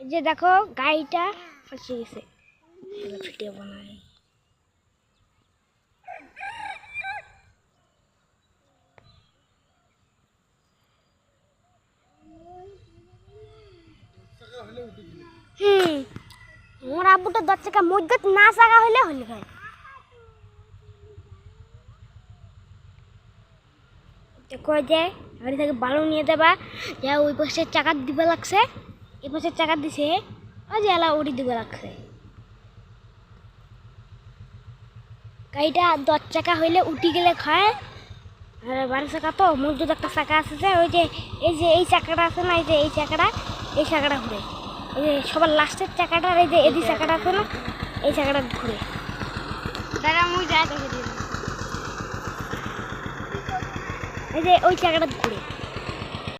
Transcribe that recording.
এই যে দেখো গাড়িটা ফসে গেছে, ভিডিও বানাই। মোর আব্বুটা 10 টাকা মধ্যে না চাকা হইলে হইল ভাই। দেখো যে গাড়ি থেকে বালু নিয়ে দেবা, যা ওই পাশে চাকা দিবে লাগছে, এই পাশে চাকা দিছে, ওই যে এলা উড়ি দিবে লাগছে। গাড়িটা 10 চাকা হইলে উঠি গেলে খায়, আর 12 চাকা তো মজুদ একটা চাকা আছে যে ওই যে এই চাকাটা আছে না, এই যে এই চাকাটা ঘুরে, এই যে সবার লাস্টের চাকাটা, এই যে এই চাকাটা আছে না, এই চাকাটা ঘুরে। দাদা মুই যাই দেখে দিই, এই যে ওই চাকাটা ঘুরে।